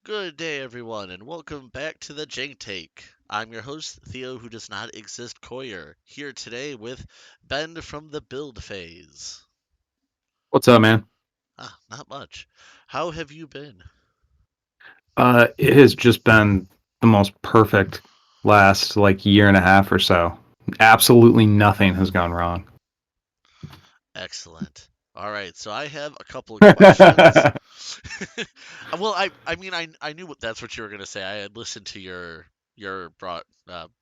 Good day, everyone, and welcome back to the Jank Take. I'm your host, Theo, who does not exist Coyer, here today with Ben from the build phase. What's up, man? Not much. How have you been? It has just been the most perfect last year and a half or so. Absolutely nothing has gone wrong. Excellent. All right, so I have a couple of questions. Well, I knew that's what you were gonna say. I had listened to your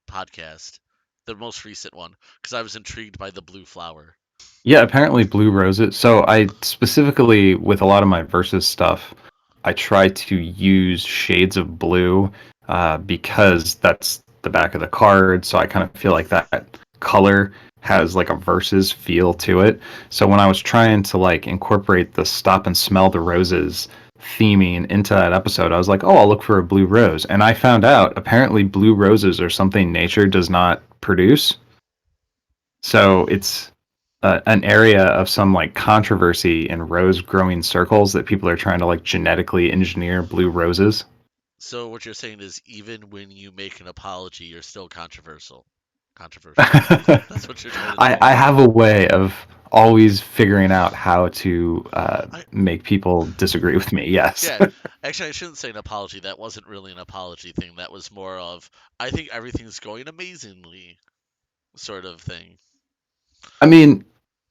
podcast, the most recent one, because I was intrigued by the blue flower. Yeah, apparently blue roses. So I specifically with a lot of my versus stuff, I try to use shades of blue because that's the back of the card. So I kind of feel like that color has like a versus feel to it. So when I was trying to like incorporate the stop and smell the roses theming into that episode, I was like, oh, I'll look for a blue rose. And I found out apparently blue roses are something nature does not produce. So it's an area of some like controversy in rose growing circles that people are trying to like genetically engineer blue roses. So what you're saying is even when you make an apology, you're still controversial. Controversial. That's what you're trying to say. I have a way of always figuring out how to I make people disagree with me. Yes. Yeah, actually I shouldn't say an apology. That wasn't really an apology thing. That was more of I think everything's going amazingly sort of thing. I mean,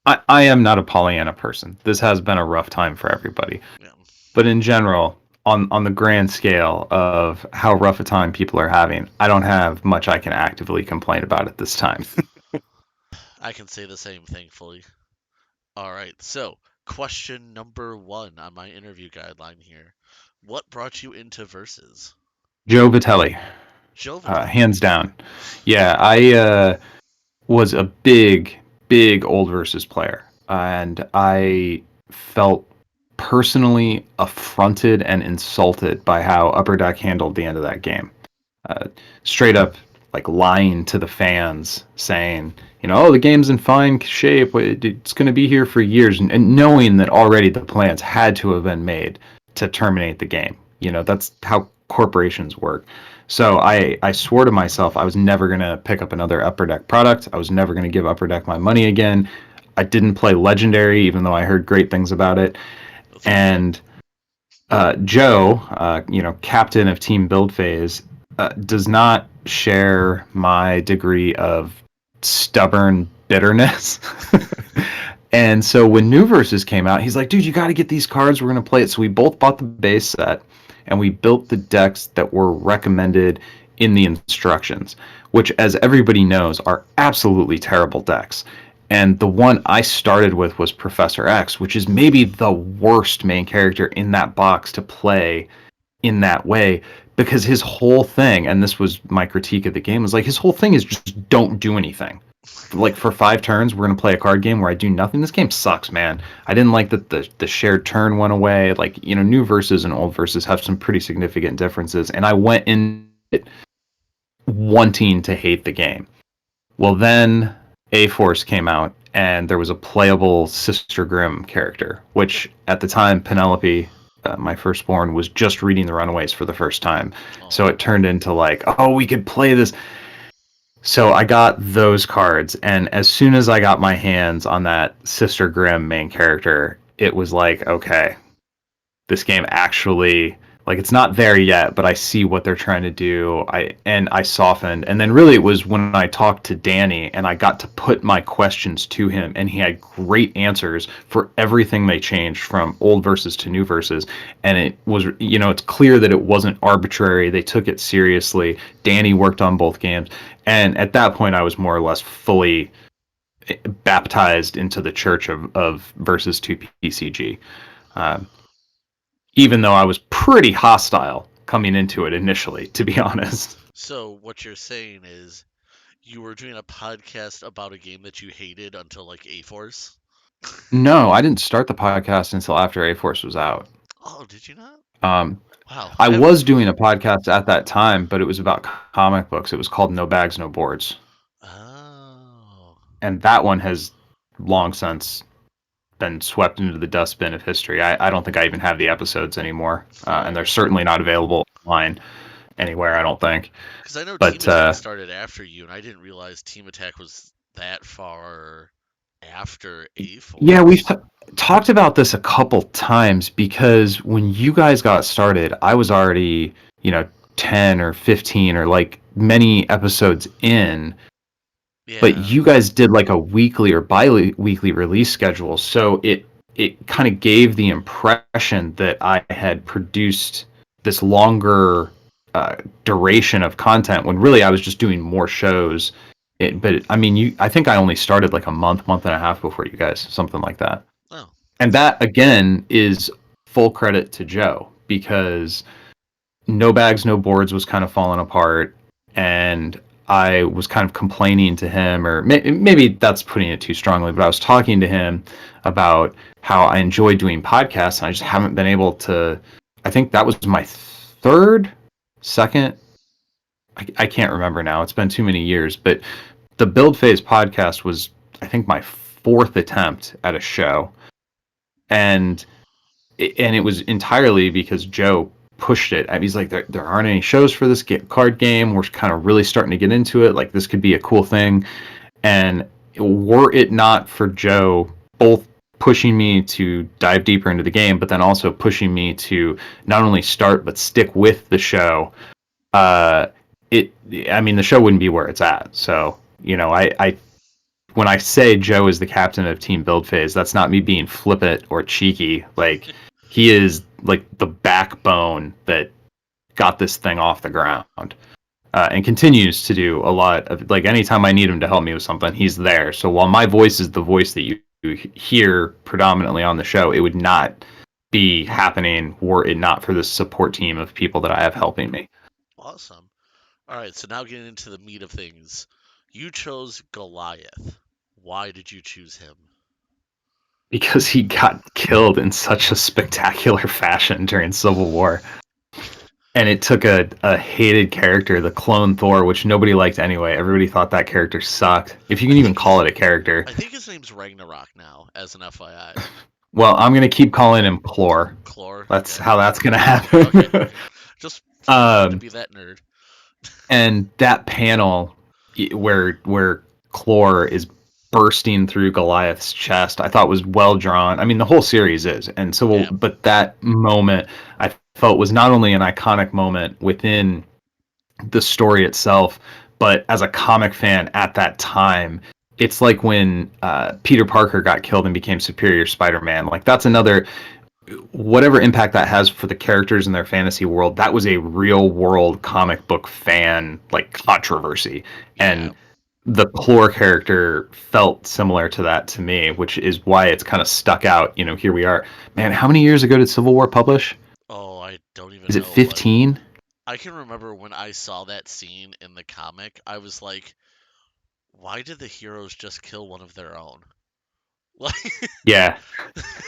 I am not a Pollyanna person. This has been a rough time for everybody. Yeah. But in general, on the grand scale of how rough a time people are having, I don't have much I can actively complain about at this time. I can say the same, thankfully. All right. So, question number 1 on my interview guideline here. What brought you into verses? Joe Vitelli, Joe Vitelli. hands down. Yeah, I was a big old versus player, and I felt personally affronted and insulted by how Upper Deck handled the end of that game. Uh, Straight up, like lying to the fans, saying, oh, the game's in fine shape. It's going to be here for years, and knowing that already the plans had to have been made to terminate the game. That's how corporations work. So I swore to myself I was never going to pick up another Upper Deck product. I was never going to give Upper Deck my money again. I didn't play Legendary, even though I heard great things about it. That's awesome. And Joe, captain of Team Build Phase, does not share my degree of stubborn bitterness. And so when New Versus came out, he's like, dude, you got to get these cards. We're going to play it. So we both bought the base set and we built the decks that were recommended in the instructions, which, as everybody knows, are absolutely terrible decks. And the one I started with was Professor X, which is maybe the worst main character in that box to play in that way because his whole thing, and this was my critique of the game, was like his whole thing is just don't do anything. Like for 5 turns, we're gonna play a card game where I do nothing. This game sucks, man. I didn't like that the shared turn went away. Like new verses and old verses have some pretty significant differences, and I went in it wanting to hate the game. Well, then A Force came out, and there was a playable Sister Grimm character, which at the time Penelope, my firstborn, was just reading the Runaways for the first time. So Oh. it turned into like, oh, we could play this. So I got those cards, and as soon as I got my hands on that Sister Grimm main character, it was like, okay, this game actually, like, it's not there yet, but I see what they're trying to do. I softened, and then really it was when I talked to Danny and I got to put my questions to him, and he had great answers for everything they changed from old verses to new verses. And it was, it's clear that it wasn't arbitrary. They took it seriously. Danny worked on both games, and at that point I was more or less fully baptized into the church of versus 2 PCG. Um, Even though I was pretty hostile coming into it initially, to be honest. So what you're saying is you were doing a podcast about a game that you hated until like A-Force? No, I didn't start the podcast until after A Force was out. Oh, did you not? Um, Wow. I was doing a podcast at that time, but it was about comic books. It was called No Bags, No Boards. Oh. And that one has long since been swept into the dustbin of history. I don't think I even have the episodes anymore, and they're Oh, certainly not available online anywhere. I don't think. because I know Team But Attack started after you, and I didn't realize Team Attack was that far after A yeah, we've Force. talked about this a couple times because when you guys got started, I was already, 10 or 15 or like many episodes in, but Yeah. you guys did like a weekly or bi-weekly release schedule. So it kind of gave the impression that I had produced this longer uh, duration of content when really I was just doing more shows. But I mean, I think I only started like a month and a half before you guys, something like that. Oh, And that again is full credit to Joe because No Bags, No Boards was kind of falling apart, and I was kind of complaining to him, or maybe that's putting it too strongly, but I was talking to him about how I enjoy doing podcasts, and I just haven't been able to. I think that was my third, second. I can't remember now. It's been too many years, but the Build Phase podcast was, I think, my fourth attempt at a show, and it was entirely because Joe pushed it. I mean, he's like, there aren't any shows for this card game. We're kind of really starting to get into it. Like, this could be a cool thing. And were it not for Joe both pushing me to dive deeper into the game, but then also pushing me to not only start but stick with the show, uh, it. I mean, the show wouldn't be where it's at. So, I when I say Joe is the captain of Team Build Phase, that's not me being flippant or cheeky. Like, he is like the backbone that got this thing off the ground, and continues to do a lot of, like, anytime I need him to help me with something, he's there. So while my voice is the voice that you hear predominantly on the show, it would not be happening were it not for this support team of people that I have helping me. awesome. All right, so now getting into the meat of things. You chose Goliath. Why did you choose him? Because he got killed in such a spectacular fashion during Civil War. And it took a hated character, the clone Thor, which nobody liked anyway. Everybody thought that character sucked. If you I can even think call he's it a character. I think his name's Ragnarok now, as an FYI. Well, I'm gonna keep calling him Chlor. Chlor. That's Okay. how that's gonna Okay. happen. Okay. Just wanted to um, be that nerd. and that panel where Chlor is bursting through Goliath's chest, I thought was well drawn. I mean, the whole series is, and so, Yeah. but that moment I felt was not only an iconic moment within the story itself, but as a comic fan at that time, it's like when Peter Parker got killed and became Superior Spider-Man. Like, that's another, whatever impact that has for the characters in their fantasy world. That was a real world comic book fan like controversy, Yeah. and the Chlor character felt similar to that to me, which is why it's kind of stuck out. Here we are, man. How many years ago did Civil War publish? Oh, I don't even Is it know, but 15? I can remember when I saw that scene in the comic, I was like, why did the heroes just kill one of their own? Like, Yeah,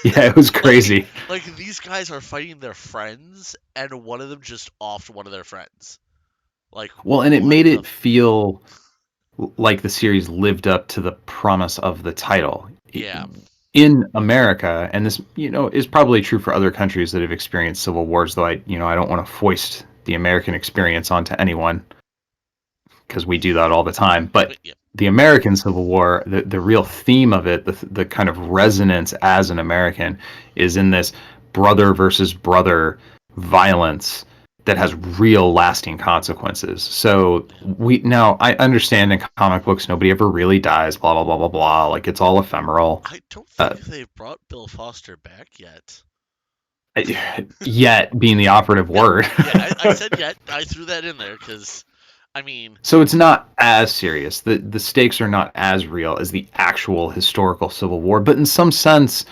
yeah, it was like, crazy. like these guys are fighting their friends, and one of them just offed one of their friends. Like, Well, and it what made the? it feel like the series lived up to the promise of the title. Yeah, In America, and this, is probably true for other countries that have experienced civil wars, though I don't want to foist the American experience onto anyone because we do that all the time. But but yeah, the American Civil War, the real theme of it, the kind of resonance as an American is in this brother versus brother violence that has real lasting consequences. So yeah. I understand in comic books nobody ever really dies, blah blah blah blah blah. Like, it's all ephemeral. I don't Uh, think they've brought Bill Foster back yet. Yet being the operative Yet, word. yeah, I said yet. I threw that in there because, I mean, So it's not as serious. The stakes are not as real as the actual historical Civil War, but in some sense,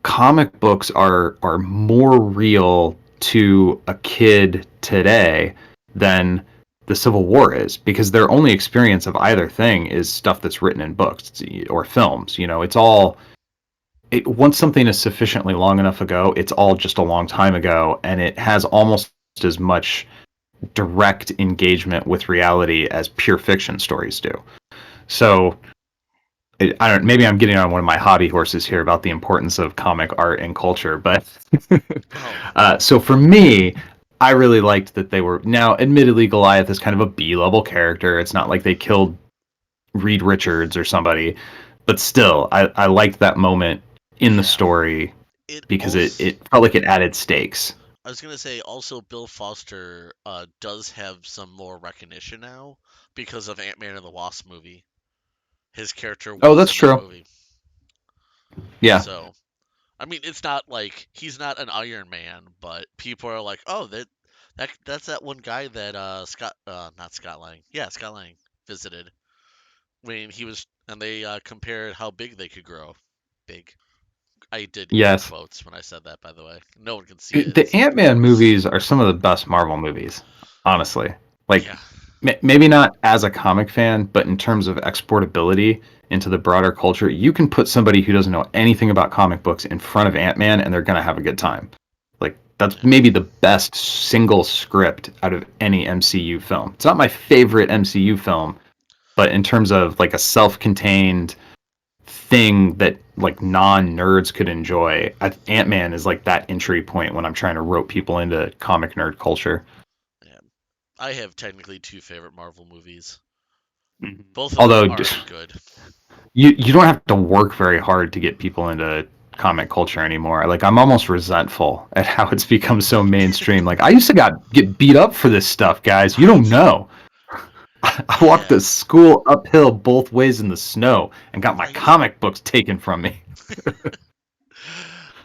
comic books are more real to a kid today than the Civil War is, because their only experience of either thing is stuff that's written in books or films. It's all, once something is sufficiently long enough ago, it's all just a long time ago, and it has almost as much direct engagement with reality as pure fiction stories do. So I don't. Maybe I'm getting on one of my hobby horses here about the importance of comic art and culture, but Oh, so for me, I really liked that they were now. Admittedly, Goliath is kind of a B-level character. It's not like they killed Reed Richards or somebody, but still, I liked that moment in the yeah. story It because also, it felt like it added stakes. I was gonna say also Bill Foster does have some more recognition now because of Ant-Man and the Wasp movie. His character Oh, was that's in that true. movie. Yeah. So, I mean, it's not like he's not an Iron Man, but people are like, "Oh, that's that one guy that Scott not Scott Lang. Yeah, Scott Lang visited when he was and they compared how big they could grow. Big. I did air Yes. quotes when I said that, by the way. No one can see it. The Ant-Man movies are some of the best Marvel movies, honestly. Like, Yeah. maybe not as a comic fan, but in terms of exportability into the broader culture, you can put somebody who doesn't know anything about comic books in front of Ant-Man and they're going to have a good time. Like, that's Yeah. maybe the best single script out of any MCU film. It's not my favorite MCU film, but in terms of like a self-contained thing that like non-nerds could enjoy, Ant-Man is like that entry point when I'm trying to rope people into comic nerd culture. Yeah. I have technically two favorite Marvel movies. Mhm. Both of them Although are good. you don't have to work very hard to get people into comic culture anymore. Like I'm almost resentful at how it's become so mainstream. Like I used to get beat up for this stuff, guys. You don't Right? know. I walked Yeah. to school uphill both ways in the snow and got my Right? comic books taken from me.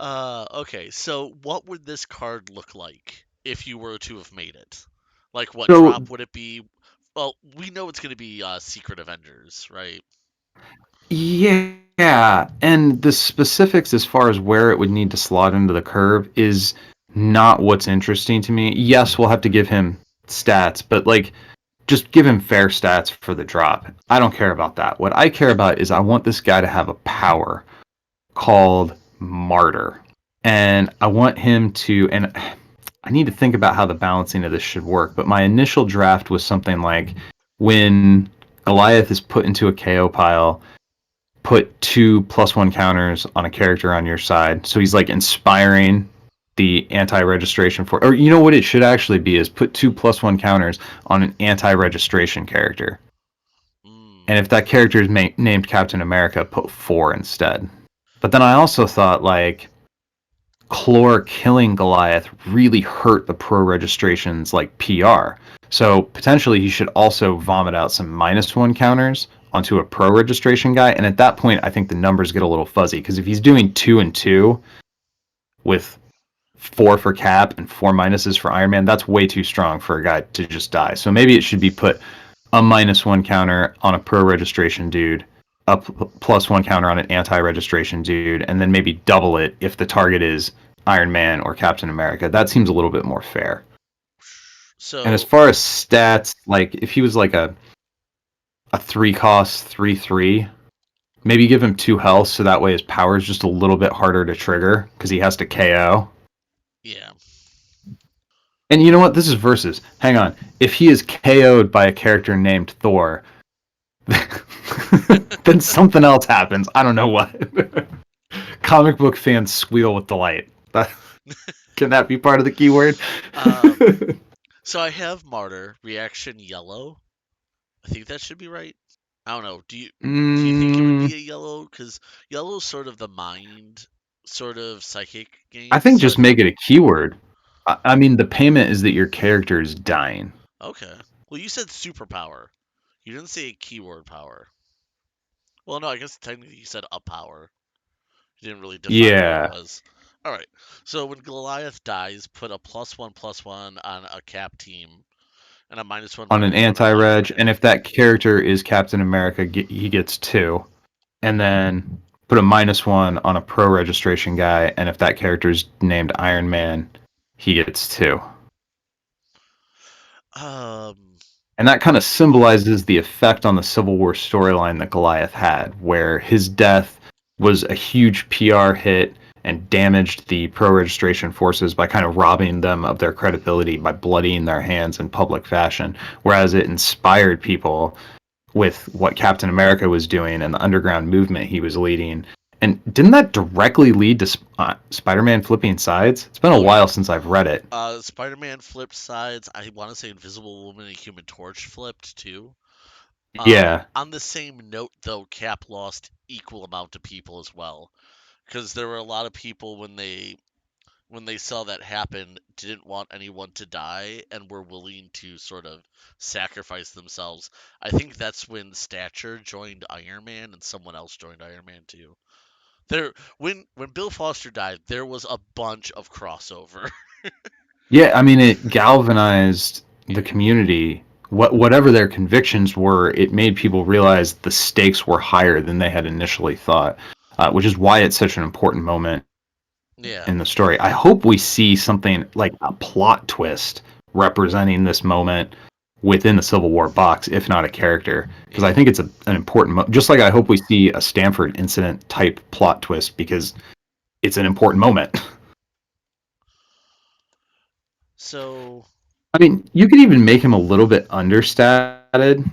Okay, so what would this card look like if you were to have made it? Like, what So drop would it be? Well, we know it's going to be Secret Avengers, right? yeah, and the specifics as far as where it would need to slot into the curve is not what's interesting to me. Yes, we'll have to give him stats, but like just give him fair stats for the drop. I don't care about that. What I care about is I want this guy to have a power called Martyr. And I want him to, and I need to think about how the balancing of this should work, but my initial draft was something like when Goliath is put into a KO pile, put 2+1 counters on a character on your side. So he's like inspiring the anti-registration for, or you know what it should actually be is put 2+1 counters on an anti-registration character. Mm, And if that character is named Captain America, put 4 instead. But then I also thought like Clore killing Goliath really hurt the pro registrations like PR. So potentially he should also vomit out some -1 counters onto a pro registration guy. And at that point, I think the numbers get a little fuzzy because if he's doing 2 and 2 with 4 for Cap and 4 minuses for Iron Man, that's way too strong for a guy to just die. So maybe it should be put a -1 counter on a pro registration dude, a +1 counter on an anti registration dude, and then maybe double it if the target is Iron Man or Captain America. That seems a little bit more fair. And as so, far as stats, like if he was like a 3 cost 3/3, maybe give him 2 health so that way his power is just a little bit harder to trigger because he has to KO. yeah. And you know what? This is versus. Hang on. If he is KO'd by a character named Thor, then something else happens. I don't know what. Comic book fans squeal with delight. Can that be part of the keyword? Um, so I have Martyr, reaction yellow. I think that should be right. I don't know. Do you think it would mm, be a yellow? Because yellow's sort of the mind, sort of psychic I gain. think So just make it a keyword. I mean, the payment is that your character is dying. okay. Well, you said superpower. You didn't say keyword power. Well, no, I guess technically you said a power. You didn't really define what it Yeah, was. All right. So when Goliath dies, put a +1/+1 on a cap team and a on an -1/-1 on Iron anti-reg, Man. and if that character is Captain America, he gets 2. And then put a -1 on a pro registration guy, and if that character is named Iron Man, he gets 2. Um. And that kind of symbolizes the effect on the Civil War storyline that Goliath had, where his death was a huge PR hit and damaged the pro registration forces by kind of robbing them of their credibility by bloodying their hands in public fashion, whereas it inspired people with what Captain America was doing and the underground movement he was leading. And didn't that directly lead to Spider-Man flipping sides? It's been a Oh while yeah. since I've read it. Spider-Man flipped sides. I want to say Invisible Woman and Human Torch flipped too. Yeah. On the same note, though, Cap lost equal amount of people as well, because there were a lot of people when they saw that happen didn't want anyone to die and were willing to sort of sacrifice themselves. I think that's when Stature joined Iron Man and someone else joined Iron Man too. There when Bill Foster died, there was a bunch of crossover. Yeah, I mean it galvanized the community. Whatever their convictions were, it made people realize the stakes were higher than they had initially thought, which is why it's such an important moment Yeah. in the story. I hope we see something like a plot twist representing this moment within the Civil War box, if not a character, because I Yeah. think it's an important just like I hope we see a Stanford incident type plot twist because it's an important moment. So I mean, you could even make him a little bit understated,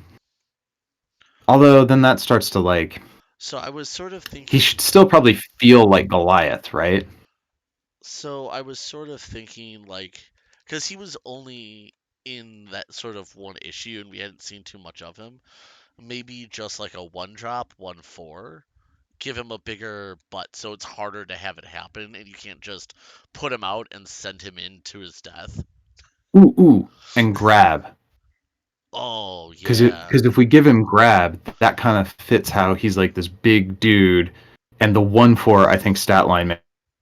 although then that starts to like so I was sort of he thinking should still probably feel like Goliath, right? so I was sort of thinking like cuz he was only in that sort of one issue and we hadn't seen too much of him. Maybe just like a one drop, 1/4. Give him a bigger butt so it's harder to have it happen and you can't just put him out and send him into his death. Ooh, and grab. Oh, yeah. Because if we give him grab, that kind of fits how he's like this big dude, and the 1/4 I think stat line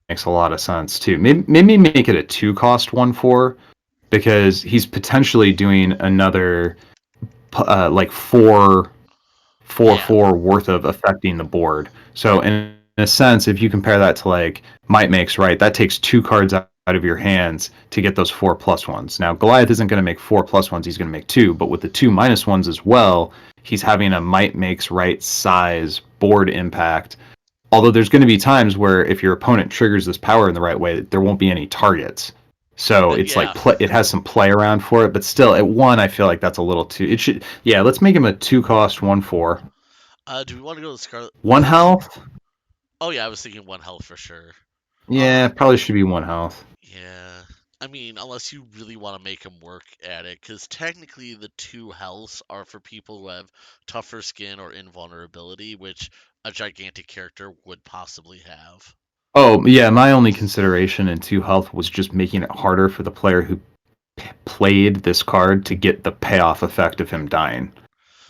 makes a lot of sense too. Maybe make it a 2 cost 1/4 because he's potentially doing another like Yeah. 4 worth of affecting the board. So in a sense, if you compare that to like Might Makes Right, that takes 2 cards out of your hands to get those 4+1s. Now Goliath isn't going to make 4+1s; he's going to make 2. But with the 2 -1s as well, he's having a Might Makes Right size board impact. Although there's going to be times where if your opponent triggers this power in the right way, there won't be any targets. So it's like Yeah. it has some play around for it, but still at 1 I feel like that's a little too. It should let's make him a 2 cost 1/4. Do we want to go to Scarlet? 1 health. Oh yeah, I was thinking 1 health for sure. Yeah, Uh, probably should be 1 health. yeah. I mean, unless you really want to make him work at it, because technically the 2 healths are for people who have tougher skin or invulnerability, which a gigantic character would possibly have. Oh yeah, my only consideration in 2 health was just making it harder for the player who played this card to get the payoff effect of him dying.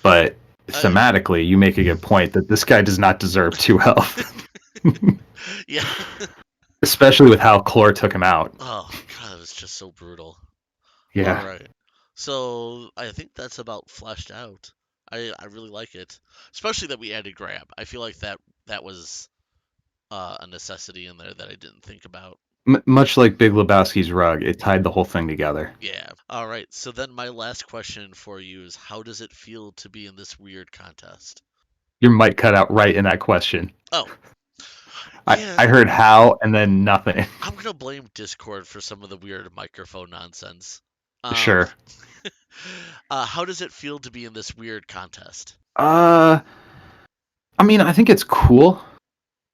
But Uh, thematically, you make a good point that this guy does not deserve 2 health, yeah. especially with how Clore took him out. Oh god, it was just so brutal. All Yeah. right. So I think that's about fleshed out. I really like it, especially that we added grab. I feel like that was a necessity in there that I didn't think about. Much like Big Lebowski's rug, it tied the whole thing together. Yeah. All right. So then my last question for you is how does it feel to be in this weird contest? Your mic cut out right in that question. Oh, I yeah. heard how and then nothing. I'm going to blame Discord for some of the weird microphone nonsense. Um Sure. how does it feel to be in this weird contest? Uh, I mean, I think it's cool.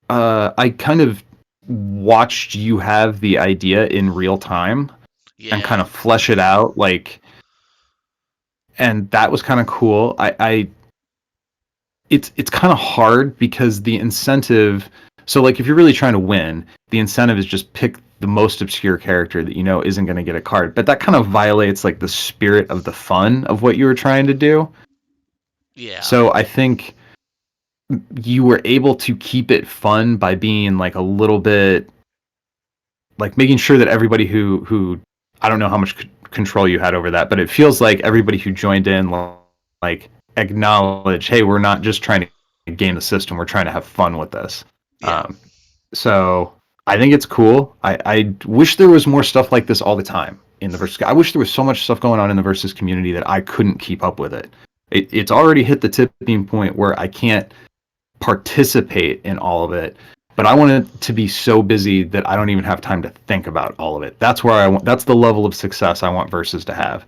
I kind of watched you have the idea in real time and kind Yeah. of flesh it out, like, and that was kind of cool. It's kind of hard because the incentive. So, like, if you're really trying to win, the incentive is just pick the most obscure character that you know isn't going to get a card. But that kind of violates like the spirit of the fun of what you were trying to do. Yeah. So I think you were able to keep it fun by being like a little bit like making sure that everybody who I don't know how much control you had over that, but it feels like everybody who joined in like acknowledge, hey, we're not just trying to game the system, we're trying to have fun with this. Yeah. Um, so I think it's cool. I wish there was more stuff like this all the time in the versus. I wish there was so much stuff going on in the versus community that I couldn't keep up with it. It's already hit the tipping point where I can't participate in all of it, but I want it to be so busy that I don't even have time to think about all of it. That's where I want. That's the level of success I want versus to have.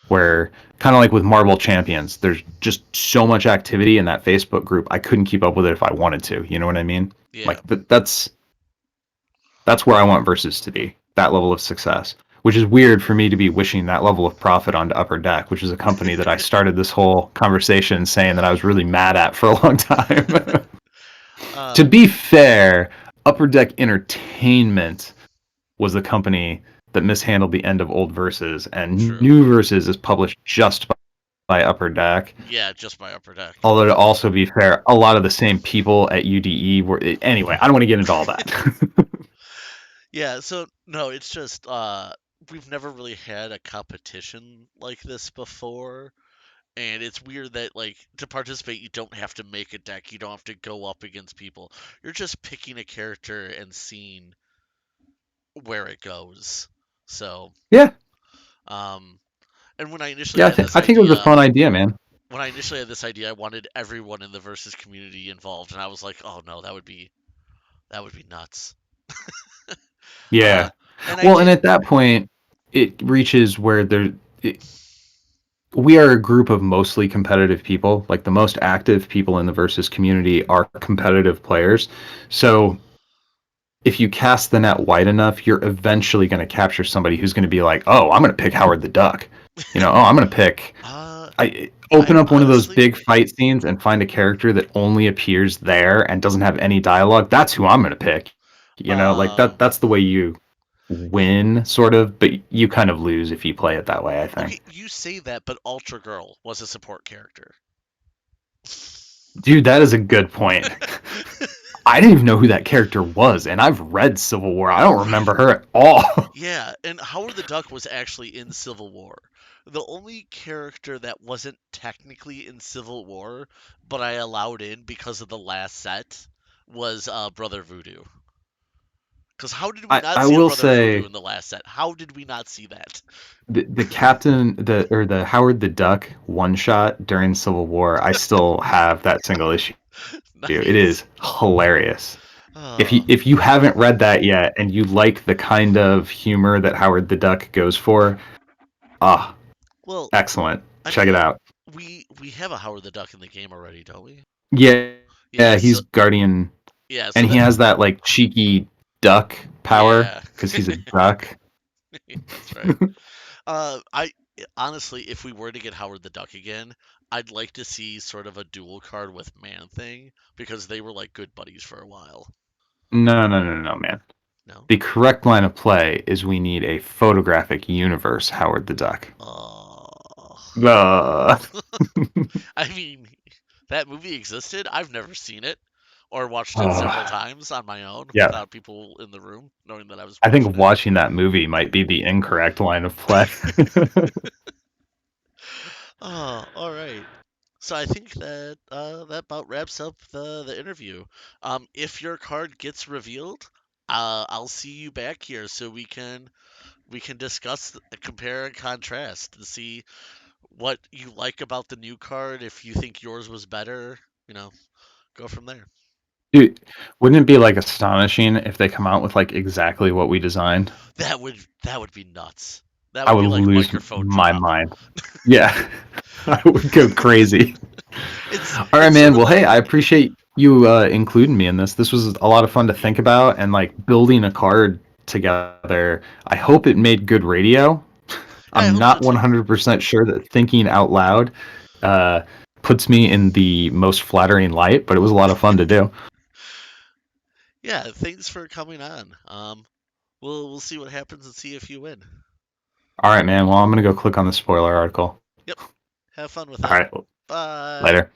where kind of like with Marvel Champions, there's just so much activity in that Facebook group. I couldn't keep up with it if I wanted to. You know what I mean? Yeah, Like that's where I want Versus to be. That level of success. Which is weird for me to be wishing that level of profit onto Upper Deck, which is a company that I started this whole conversation saying that I was really mad at for a long time. To uh, be fair, Upper Deck Entertainment was the company that mishandled the end of old Versus, and true. new Versus is published just by Upper Deck. Yeah, just my upper deck. Although to also be fair, a lot of the same people at UDE were anyway. I don't want to get into all that. Yeah, so no, it's just we've never really had a competition like this before. And it's weird that like to participate you don't have to make a deck, you don't have to go up against people. You're just picking a character and seeing where it goes. So, Yeah, um and when I initially yeah. had this I think it was a idea, fun idea, man. I wanted everyone in the versus community involved and I was like, "Oh no, that would be nuts." Uh Yeah. and I Well, and did at that point, it reaches where we are a group of mostly competitive people. Like the most active people in the versus community are competitive players. So if you cast the net wide enough, you're eventually going to capture somebody who's going to be like, "Oh, I'm going to pick Howard the Duck." "Oh, I'm going to pick uh I I open up one of those honestly big fight scenes and find a character that only appears there and doesn't have any dialogue. That's who I'm going to pick." Like um that's the way you y- win sort of, but you kind of lose if you play it that way, I okay, think. you say that, but Ultra Girl was a support character. Dude, that is a good point. I didn't even know who that character was, and I've read Civil War. I don't remember her at all. Yeah, and Howard the Duck was actually in Civil War. The only character that wasn't technically in Civil War, but I allowed in because of the last set, was Brother Voodoo. Because how did we not I see a will Brother Voodoo say in the last set? How did we not see that? the captain the Howard the Duck one shot during Civil War, I still have that single issue. It Nice. is hilarious. Oh, If you haven't read that yet and you like the kind of humor that Howard the Duck goes for, ah, well, excellent. I Check it mean, out. we have a Howard the Duck in the game already, don't we? Yeah, Yeah. yeah, So he's Guardian, yeah. So and he that has that like cheeky duck power yeah. because he's a duck. That's right. I honestly, if we were to get Howard the Duck again, I'd like to see sort of a dual card with Man Thing because they were like good buddies for a while. No, no, no, no, no, man. No? The correct line of play is we need a photographic universe Howard the Duck. Oh. Uh, I mean, that movie existed. I've never seen it or watched it several uh, times on my own yeah, without people in the room knowing that I was I think watching it. watching that movie might be the incorrect line of play. Oh, all right. So I think that that about wraps up the interview. If your card gets revealed, I'll see you back here so we can discuss, compare and contrast, and see what you like about the new card. If you think yours was better, you know, go from there. Dude, wouldn't it be like astonishing if they come out with like exactly what we designed? That would be nuts. That I would would be like lose microphone my drop. mind. Yeah, I would go crazy. It's All right, it's sort man. of Well, hey, like I appreciate you including me in this. This was a lot of fun to think about and like building a card together. I hope it made good radio. yeah, I I'm hope so not too. 100% sure that thinking out loud uh, puts me in the most flattering light, but it was a lot of fun to do. Yeah, thanks for coming on. We'll see what happens and see if you win. All right, man. Well, I'm going to go click on the spoiler article. Yep. Have fun with All it. right. Bye. Later.